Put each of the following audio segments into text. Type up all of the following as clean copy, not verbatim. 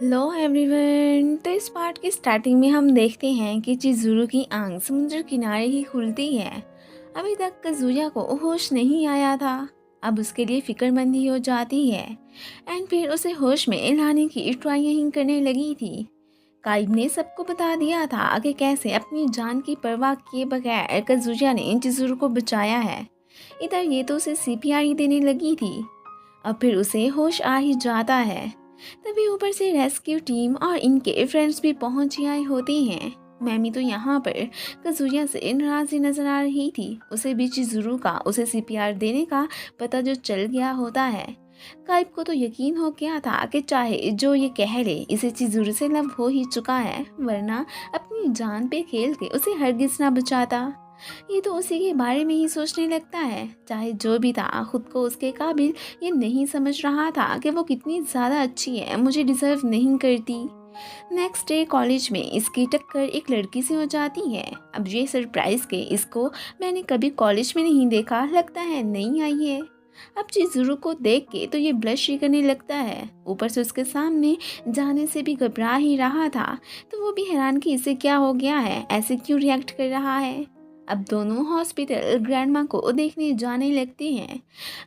Hello everyone. तो इस part की स्टार्टिंग में हम देखते हैं कि चिज़ुरू की आंख समुद्र किनारे ही खुलती है। अभी तक कज़ुया को होश नहीं आया था। अब उसके लिए फिक्रमंदी हो जाती है एंड फिर उसे होश में लाने की ट्राई करने लगी थी। काइब ने सबको बता दिया था कि कैसे अपनी जान की परवाह किए बगैर कज़ुया ने चिज़ुरू को बचाया है। इधर ये तो उसे सीपीआर ही देने लगी थी। अब फिर उसे होश आ ही जाता है। तभी ऊपर से रेस्क्यू टीम और इनके फ्रेंड्स भी पहुंच आए होते हैं। मैमी तो यहाँ पर कसूरिया से नाराज ही नजर आ रही थी। उसे भी चिज़ुरू का उसे सीपीआर देने का पता जो चल गया होता है। काइब को तो यकीन हो गया था कि चाहे जो ये कह ले, इसे चिज़ुरू से लव हो ही चुका है, वरना अपनी जान पे खेल के उसे हरगिज ना बचाता। ये तो उसी के बारे में ही सोचने लगता है। चाहे जो भी था, खुद को उसके काबिल ये नहीं समझ रहा था कि वो कितनी ज़्यादा अच्छी है, मुझे डिज़र्व नहीं करती। नेक्स्ट डे कॉलेज में इसकी टक्कर एक लड़की से हो जाती है। अब ये सरप्राइज के इसको मैंने कभी कॉलेज में नहीं देखा, लगता है नई आई है। अब चिज़ुरू को देख के तो ये ब्लश ही करने लगता है। ऊपर से उसके सामने जाने से भी घबरा ही रहा था, तो वो भी हैरान कि इसे क्या हो गया है, ऐसे क्यों रिएक्ट कर रहा है। अब दोनों हॉस्पिटल ग्रैंडमा को देखने जाने लगते हैं।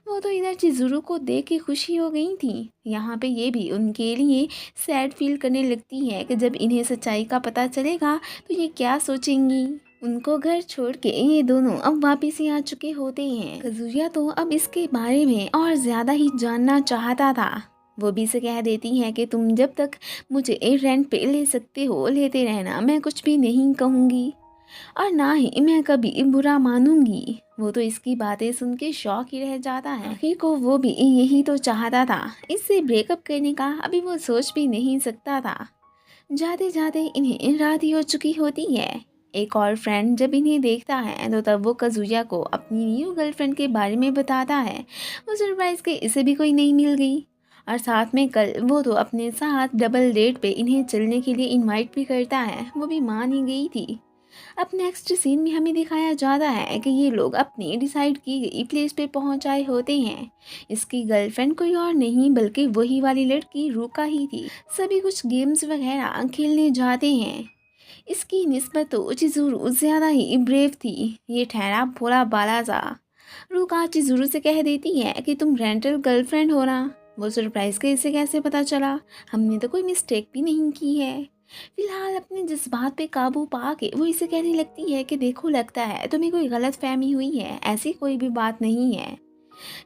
वो तो इधर चिज़ुरू को देख के खुशी हो गई थी। यहाँ पे ये भी उनके लिए सैड फील करने लगती है कि जब इन्हें सच्चाई का पता चलेगा तो ये क्या सोचेंगी। उनको घर छोड़ के ये दोनों अब वापिस ही आ चुके होते हैं। कज़ुया तो अब इसके बारे में और ज़्यादा ही जानना चाहता था। वो भी से कह देती है कि तुम जब तक मुझे रेंट पे ले सकते हो लेते रहना, मैं कुछ भी नहीं कहूँगी और ना ही मैं कभी बुरा मानूंगी। वो तो इसकी बातें सुन के शौक ही रह जाता है। आखिर को वो भी यही तो चाहता था, इससे ब्रेकअप करने का अभी वो सोच भी नहीं सकता था। जाते जाते इन्हें रात ही हो चुकी होती है। एक और फ्रेंड जब इन्हें देखता है तो तब वो कज़ुया को अपनी न्यू गर्लफ्रेंड के बारे में बताता है। वो सरप्राइज के इसे भी कोई नहीं मिल गई और साथ में कल वो तो अपने साथ डबल डेट पे इन्हें चलने के लिए इनवाइट भी करता है। वो भी मान ही गई थी। अब नेक्स्ट सीन में हमें दिखाया जाता है कि ये लोग अपनी डिसाइड की गई प्लेस पे पहुंच आए होते हैं। इसकी गर्लफ्रेंड कोई और नहीं बल्कि वही वाली लड़की रूका ही थी। सभी कुछ गेम्स वगैरह खेलने जाते हैं। इसकी निस्बत तो चिज़ुरू ज़्यादा ही ब्रेव थी। ये ठहरा भोला बाला सा। रूका चिज़ुरू से कह देती है कि तुम रेंटल गर्लफ्रेंड हो ना। वो सरप्राइज के इसे कैसे पता चला, हमने तो कोई मिस्टेक भी नहीं की है। फिलहाल अपने जज्बात पे काबू पा के वो इसे कहने लगती है कि देखो, लगता है तुम्हें कोई गलत फहमी हुई है, ऐसी कोई भी बात नहीं है।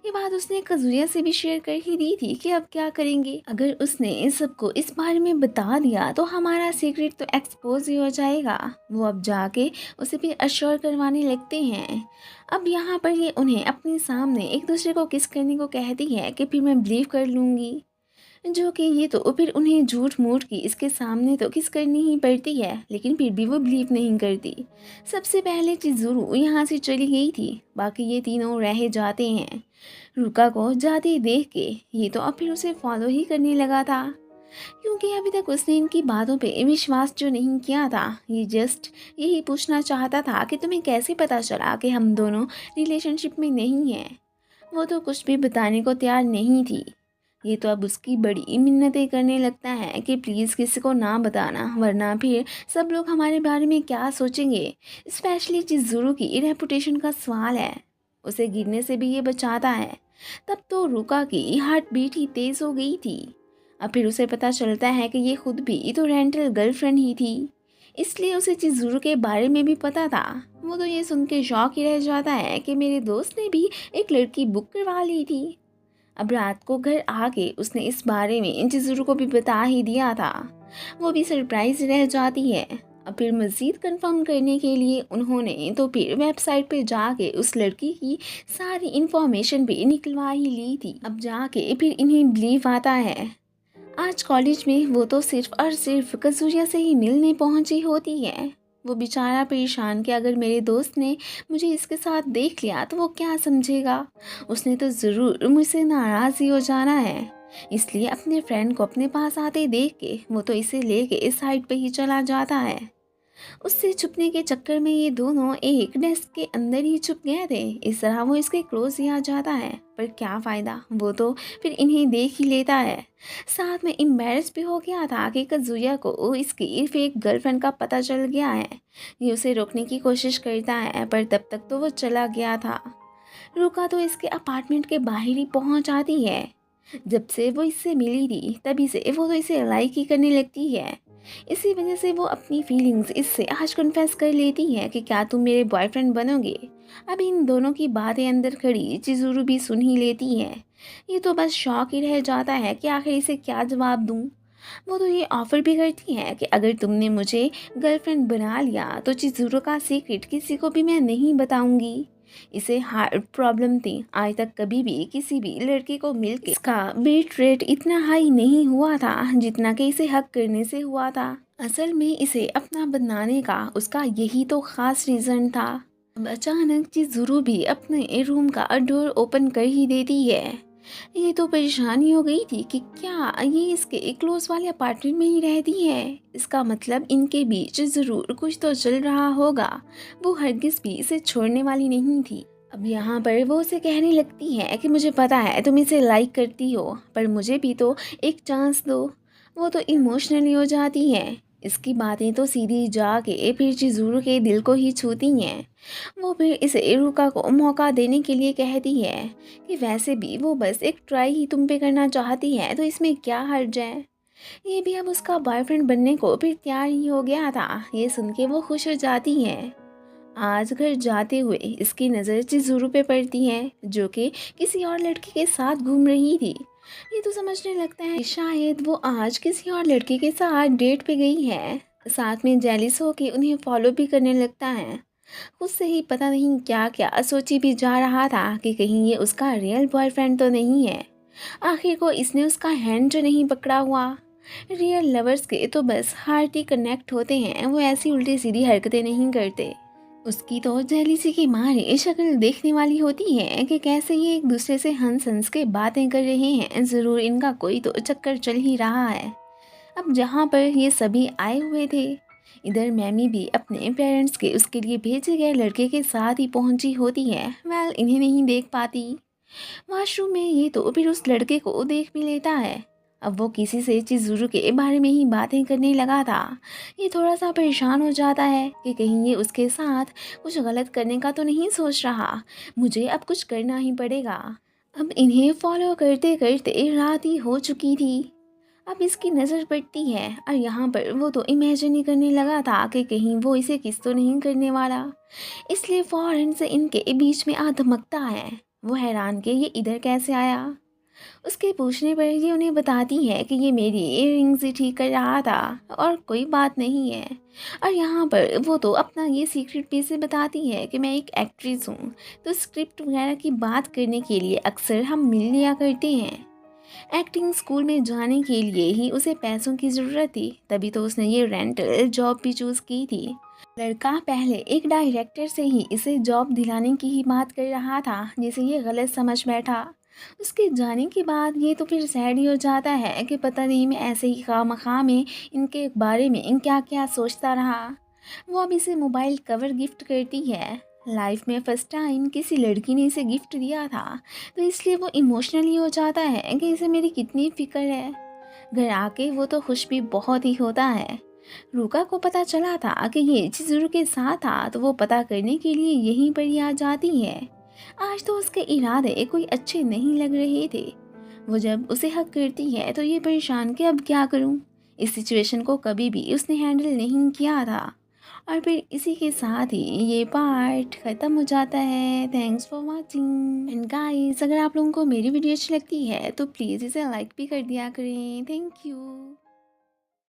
ये बात उसने कज़ुया से भी शेयर कर ही दी थी कि अब क्या करेंगे। अगर उसने इन सबको इस बारे में बता दिया तो हमारा सीक्रेट तो एक्सपोज ही हो जाएगा। वो अब जाके उसे भी अश्योर करवाने लगते हैं। अब यहाँ पर ये उन्हें अपने सामने एक दूसरे को किस करने को कहती है कि फिर मैं बिलीव कर लूँगी, जो कि ये तो फिर उन्हें झूठ मूठ की इसके सामने तो किस करनी ही पड़ती है, लेकिन फिर भी वो बिलीव नहीं करती। सबसे पहले चिज़ुरू यहाँ से चली गई थी, बाकी ये तीनों रह जाते हैं। रुका को जाते देख के ये तो अब फिर उसे फॉलो ही करने लगा था, क्योंकि अभी तक उसने इनकी बातों पे विश्वास जो नहीं किया था। ये जस्ट यही पूछना चाहता था कि तुम्हें कैसे पता चला कि हम दोनों रिलेशनशिप में नहीं हैं। वो तो कुछ भी बताने को तैयार नहीं थी। ये तो अब उसकी बड़ी मिन्नतें करने लगता है कि प्लीज़ किसी को ना बताना, वरना फिर सब लोग हमारे बारे में क्या सोचेंगे। स्पेशली चिज़ुरू की रेपुटेशन का सवाल है। उसे गिरने से भी ये बचाता है। तब तो रुका की हार्ट बीट ही तेज़ हो गई थी। अब फिर उसे पता चलता है कि ये खुद भी तो रेंटल गर्लफ्रेंड ही थी, इसलिए उसे चिज़ुरू के बारे में भी पता था। वो तो ये सुन के शौक ही रह जाता है कि मेरे दोस्त ने भी एक लड़की बुक करवा ली थी। अब रात को घर आके उसने इस बारे में चिज़ुरू को भी बता ही दिया था। वो भी सरप्राइज रह जाती है। अब फिर मज़ीद कंफर्म करने के लिए उन्होंने तो फिर वेबसाइट पे जाके उस लड़की की सारी इंफॉर्मेशन भी निकलवा ही ली थी। अब जाके फिर इन्हें बिलीव आता है। आज कॉलेज में वो तो सिर्फ और सिर्फ कसूरिया से ही मिलने पहुंची होती है। वो बेचारा परेशान कि अगर मेरे दोस्त ने मुझे इसके साथ देख लिया तो वो क्या समझेगा। उसने तो ज़रूर मुझसे नाराज़ ही हो जाना है। इसलिए अपने फ्रेंड को अपने पास आते देख के वो तो इसे लेके इस साइड पे ही चला जाता है। उससे छुपने के चक्कर में ये दोनों एक डेस्क के अंदर ही छुप गए थे। इस तरह वो इसके क्लोज ही आ जाता है। पर क्या फ़ायदा, वो तो फिर इन्हें देख ही लेता है। साथ में एम्बैरस भी हो गया था कि काज़ुया को इसकी फेक गर्लफ्रेंड का पता चल गया है। ये उसे रोकने की कोशिश करता है पर तब तक तो वो चला गया था। रुका तो इसके अपार्टमेंट के बाहर ही पहुंच जाती है। जब से वो इससे मिली थी तभी से वो तो इसे लाइक ही करने लगती है। इसी वजह से वो अपनी फीलिंग्स इससे आज कन्फेस कर लेती है कि क्या तुम मेरे बॉयफ्रेंड बनोगे। अब इन दोनों की बातें अंदर खड़ी चिज़ुरु भी सुन ही लेती है। ये तो बस शौक ही रह जाता है कि आखिर इसे क्या जवाब दूँ। वो तो ये ऑफ़र भी करती है कि अगर तुमने मुझे गर्लफ्रेंड बना लिया तो चिज़ुरु का सीक्रेट किसी को भी मैं नहीं बताऊंगी। इसे हार्ट प्रॉब्लम थी, आज तक कभी भी किसी भी लड़के को मिलके इसका बीट रेट इतना हाई नहीं हुआ था जितना कि इसे हक करने से हुआ था। असल में इसे अपना बनाने का उसका यही तो खास रीज़न था। अब अचानक चिज़ुरु भी अपने रूम का डोर ओपन कर ही देती है। ये तो परेशानी हो गई थी कि क्या ये इसके क्लोज वाले अपार्टमेंट में ही रहती है। इसका मतलब इनके बीच ज़रूर कुछ तो चल रहा होगा। वो हरगिज़ भी इसे छोड़ने वाली नहीं थी। अब यहाँ पर वो उसे कहने लगती है कि मुझे पता है तुम इसे लाइक करती हो पर मुझे भी तो एक चांस दो। वो तो इमोशनली हो जाती है। इसकी बातें तो सीधी जाके फिर चिज़ुरु के दिल को ही छूती हैं। वो फिर इसे रुका को मौका देने के लिए कहती है कि वैसे भी वो बस एक ट्राई ही तुम पे करना चाहती है तो इसमें क्या हर्ज है। ये भी अब उसका बॉयफ्रेंड बनने को फिर तैयार ही हो गया था। ये सुन के वो खुश हो जाती है। आज घर जाते हुए इसकी नज़र चिज़ुरु पे पड़ती है जो कि किसी और लड़के के साथ घूम रही थी। ये तो समझने लगता है कि शायद वो आज किसी और लड़के के साथ डेट पे गई है। साथ में जेलिस होके उन्हें फॉलो भी करने लगता है। खुद से ही पता नहीं क्या क्या सोची भी जा रहा था कि कहीं ये उसका रियल बॉयफ्रेंड तो नहीं है। आखिर को इसने उसका हैंड जो नहीं पकड़ा हुआ। रियल लवर्स के तो बस हार्ट ही कनेक्ट होते हैं, वो ऐसी उल्टी सीधी हरकतें नहीं करते। उसकी तो जेलिसी की मारे शक्ल देखने वाली होती है कि कैसे ये एक दूसरे से हंस हंस के बातें कर रहे हैं, ज़रूर इनका कोई तो चक्कर चल ही रहा है। अब जहाँ पर ये सभी आए हुए थे इधर मैमी भी अपने पेरेंट्स के उसके लिए भेजे गए लड़के के साथ ही पहुंची होती है। वेल इन्हें नहीं देख पाती। वॉशरूम में ये तो फिर उस लड़के को देख भी लेता है। अब वो किसी से चिज़ुरु के बारे में ही बातें करने लगा था। ये थोड़ा सा परेशान हो जाता है कि कहीं ये उसके साथ कुछ गलत करने का तो नहीं सोच रहा। मुझे अब कुछ करना ही पड़ेगा। अब इन्हें फॉलो करते करते रात ही हो चुकी थी। अब इसकी नज़र पड़ती है और यहाँ पर वो तो इमेजिन ही करने लगा था कि कहीं वो इसे किस तो नहीं करने वाला, इसलिए फ़ौरन से इनके बीच में आ धमकता है। वो हैरान कि ये इधर कैसे आया। उसके पूछने पर ये उन्हें बताती है कि ये मेरी इयररिंग्स ही ठीक कर रहा था और कोई बात नहीं है। और यहाँ पर वो तो अपना ये सीक्रेट भी से बताती है कि मैं एक एक्ट्रेस हूँ, तो स्क्रिप्ट वगैरह की बात करने के लिए अक्सर हम मिल लिया करते हैं। एक्टिंग स्कूल में जाने के लिए ही उसे पैसों की ज़रूरत थी, तभी तो उसने ये रेंटल जॉब भी चूज़ की थी। लड़का पहले एक डायरेक्टर से ही इसे जॉब दिलाने की ही बात कर रहा था जिसे ये गलत समझ बैठा। उसके जाने के बाद ये तो फिर सैड ही हो जाता है कि पता नहीं मैं ऐसे ही खामखा में इनके बारे में क्या क्या सोचता रहा। वो अब इसे मोबाइल कवर गिफ्ट करती है। लाइफ में फ़र्स्ट टाइम किसी लड़की ने इसे गिफ्ट दिया था तो इसलिए वो इमोशनली हो जाता है कि इसे मेरी कितनी फ़िक्र है। घर आके वो तो खुश भी बहुत ही होता है। रूका को पता चला था कि ये चिज़ुरु के साथ था तो वो पता करने के लिए यहीं पर ही आ जाती है। आज तो उसके इरादे कोई अच्छे नहीं लग रहे थे। वो जब उसे हक करती है तो ये परेशान कि अब क्या करूं। इस सिचुएशन को कभी भी उसने हैंडल नहीं किया था। और फिर इसी के साथ ही ये पार्ट ख़त्म हो जाता है। Thanks for watching and guys, अगर आप लोगों को मेरी वीडियो अच्छी लगती है तो प्लीज़ इसे लाइक भी कर दिया करें। Thank you.